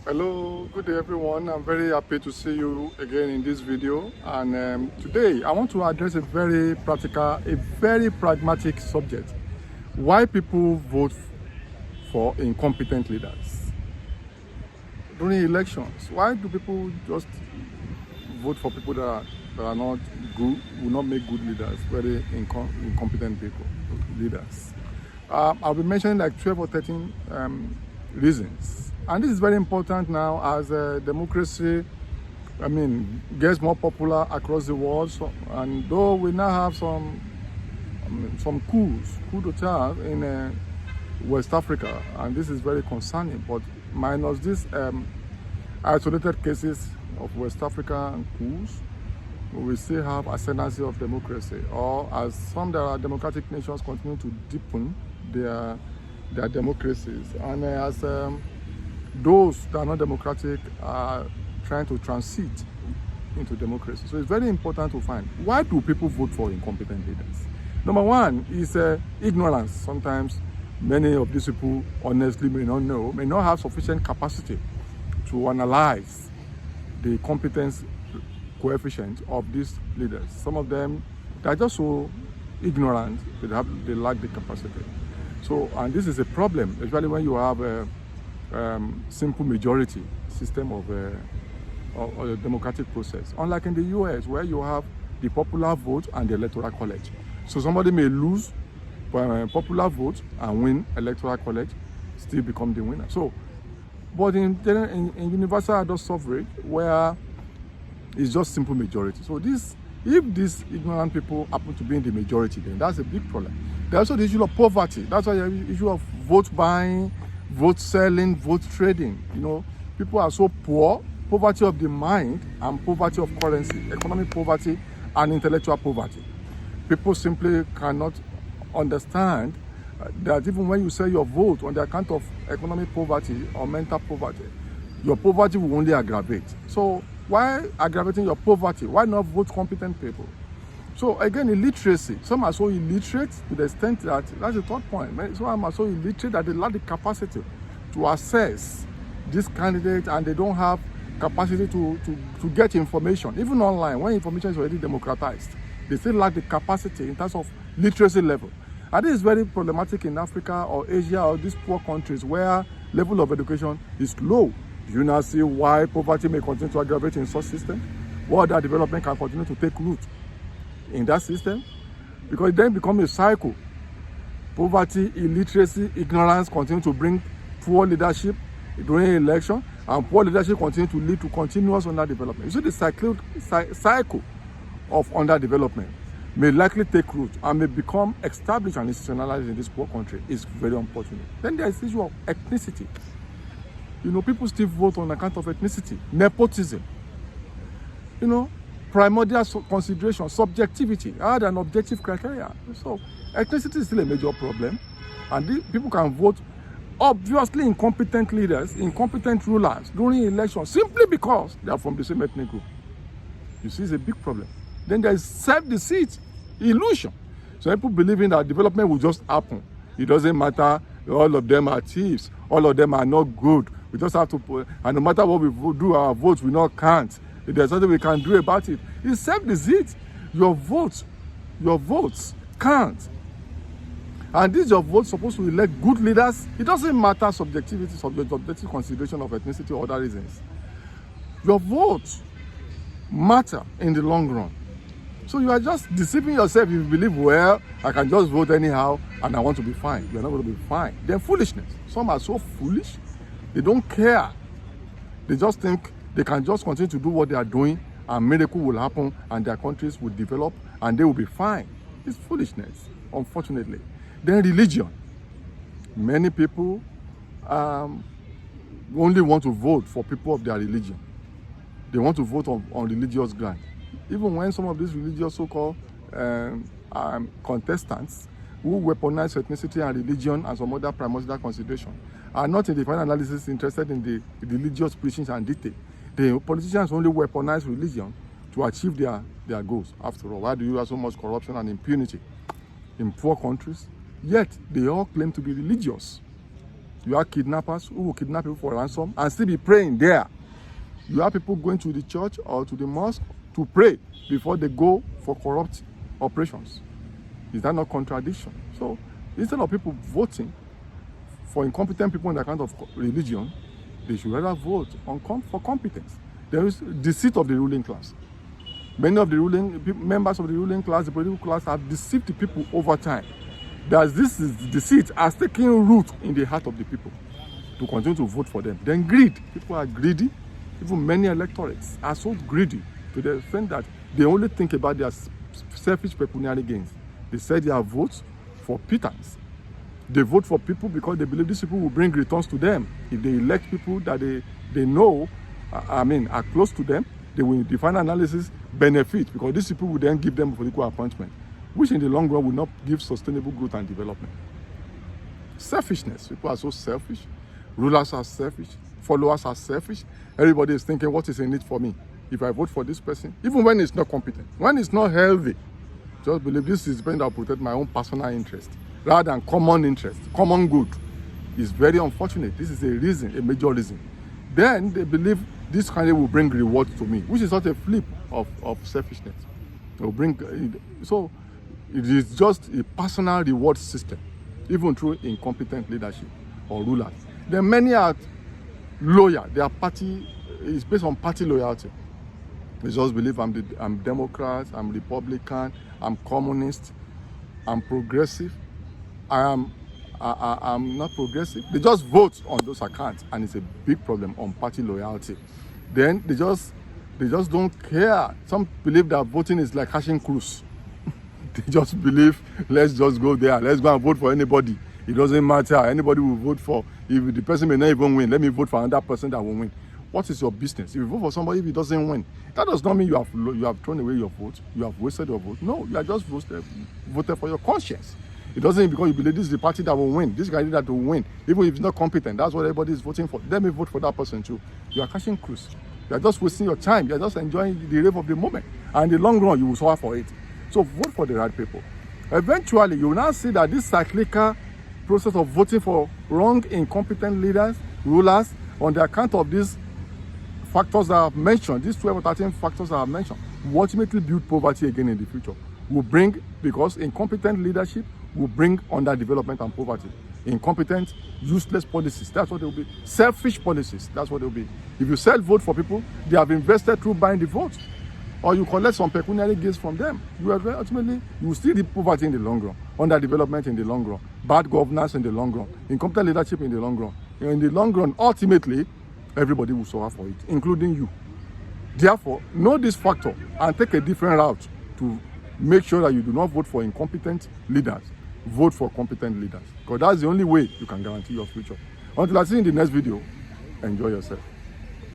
Hello, good day everyone. I'm very happy to see you again in this video, and today I want to address a very practical, a very pragmatic subject. Why people vote for incompetent leaders during elections. Why do people just vote for people that are not good, will not make good leaders, very incompetent people, leaders? I'll be mentioning like 12 or 13 reasons. And this is very important now as democracy, gets more popular across the world. So, and though we now have some coup d'etat in West Africa, and this is very concerning, but minus these isolated cases of West African coups, we still have ascendancy of democracy, or as some there are democratic nations continue to deepen their democracies, and as those that are not democratic are trying to transit into democracy. So it's very important to find, why do people vote for incompetent leaders? Number one is ignorance. Sometimes many of these people honestly may not know, may not have sufficient capacity to analyze the competence coefficient of these leaders. Some of them, they're just so ignorant, they lack the capacity. So, and this is a problem, especially when you have a simple majority system of a democratic process. Unlike in the US, where you have the popular vote and the electoral college. So somebody may lose popular vote and win electoral college, still become the winner. So, but in universal adult suffrage, where it's just simple majority. So if these ignorant people happen to be in the majority, then that's a big problem. There's also the issue of poverty. That's why the issue of vote buying, vote selling, vote trading. You know, people are so poor, poverty of the mind and poverty of currency, economic poverty and intellectual poverty. People simply cannot understand that even when you sell your vote on the account of economic poverty or mental poverty, your poverty will only aggravate. So why aggravating your poverty? Why not vote competent people? So again, illiteracy. Some are so illiterate to the extent that, that's the third point. Some are so illiterate that they lack the capacity to assess this candidate, and they don't have capacity to get information. Even online, when information is already democratized, they still lack the capacity in terms of literacy level. And this is very problematic in Africa or Asia or these poor countries where level of education is low. Do you now see why poverty may continue to aggravate in such systems? What that development can continue to take root in that system? Because it then becomes a cycle. Poverty, illiteracy, ignorance continue to bring poor leadership during election, and poor leadership continue to lead to continuous underdevelopment. You see, the cycle of underdevelopment may likely take root and may become established and institutionalized in this poor country. Is very unfortunate. Then there is the issue of ethnicity. You know, people still vote on account of ethnicity, nepotism, you know, primordial consideration, subjectivity, rather than objective criteria. So ethnicity is still a major problem, and people can vote obviously incompetent leaders, incompetent rulers during elections simply because they are from the same ethnic group. You see, it's a big problem. Then there is self-deceit, illusion. So people believing that development will just happen. It doesn't matter, all of them are thieves, all of them are not good. We just have to put, and no matter what we do, our votes will not count. If there's nothing we can do about it, it's self-deceit. Your votes count. And this your vote supposed to elect good leaders. It doesn't matter subjective consideration of ethnicity or other reasons. Your votes matter in the long run. So you are just deceiving yourself if you believe, well, I can just vote anyhow and I want to be fine. You're not going to be fine. Then foolishness. Some are so foolish, they don't care. They just think they can just continue to do what they are doing and miracle will happen and their countries will develop and they will be fine. It's foolishness, unfortunately. Then religion. Many people only want to vote for people of their religion. They want to vote on religious ground. Even when some of these religious so-called contestants who weaponize ethnicity and religion and some other primordial consideration are not in the final analysis interested in the religious preachings and detail. The politicians only weaponize religion to achieve their goals. After all, why do you have so much corruption and impunity in poor countries? Yet they all claim to be religious. You have kidnappers who will kidnap people for ransom and still be praying there. You have people going to the church or to the mosque to pray before they go for corrupt operations. Is that not contradiction? So instead of people voting for incompetent people on account of religion, they should rather vote for competence. There is the deceit of the ruling class. Many of the members of the ruling class, the political class, have deceived the people over time. That this is deceit has taken root in the heart of the people to continue to vote for them. Then greed. People are greedy. Even many electorates are so greedy to the extent that they only think about their selfish pecuniary gains. They say their votes for pittance. They vote for people because they believe these people will bring returns to them. If they elect people that they know, are close to them, they will, in the final analysis, benefit because these people will then give them a political appointment, which in the long run will not give sustainable growth and development. Selfishness. People are so selfish. Rulers are selfish. Followers are selfish. Everybody is thinking, what is in it for me? If I vote for this person, even when it's not competent, when it's not healthy, just believe this is going to protect my own personal interest rather than common interest, common good. It's very unfortunate. This is a reason, a major reason. Then they believe this kind will bring reward to me, which is not a flip of selfishness. It will bring, so it is just a personal reward system, even through incompetent leadership or rulers. Then many are loyal. Their party is based on party loyalty. They just believe I'm Democrat, I'm Republican, I'm communist, I'm progressive. I'm not progressive. They just vote on those accounts, and it's a big problem on party loyalty. Then they just don't care. Some believe that voting is like catching cruise. They just believe, let's just go there, let's go and vote for anybody. It doesn't matter. Anybody will vote for. If the person may not even win, let me vote for another person that will win. What is your business? If you vote for somebody, if he doesn't win, that does not mean you have thrown away your vote. You have wasted your vote. No, you are just voted for your conscience. It doesn't mean because you believe this is the party that will win, this guy that will win, even if it's not competent. That's what everybody is voting for. Let me vote for that person too. You are catching cruise. You are just wasting your time. You are just enjoying the rave of the moment. And in the long run, you will suffer for it. So vote for the right people. Eventually, you will now see that this cyclical process of voting for wrong, incompetent leaders, rulers, on the account of these factors that I have mentioned, these 12 or 13 factors that I have mentioned, will ultimately build poverty again in the future. Will bring, because incompetent leadership will bring underdevelopment and poverty. Incompetent, useless policies, that's what they will be. Selfish policies, that's what they will be. If you sell vote for people, they have invested through buying the vote, or you collect some pecuniary gains from them. Ultimately, you will still need poverty in the long run, underdevelopment in the long run, bad governance in the long run, incompetent leadership in the long run. In the long run, ultimately, everybody will suffer for it, including you. Therefore, know this factor and take a different route to make sure that you do not vote for incompetent leaders. Vote for competent leaders, because that's the only way you can guarantee your future. Until I see you in the next video, enjoy yourself.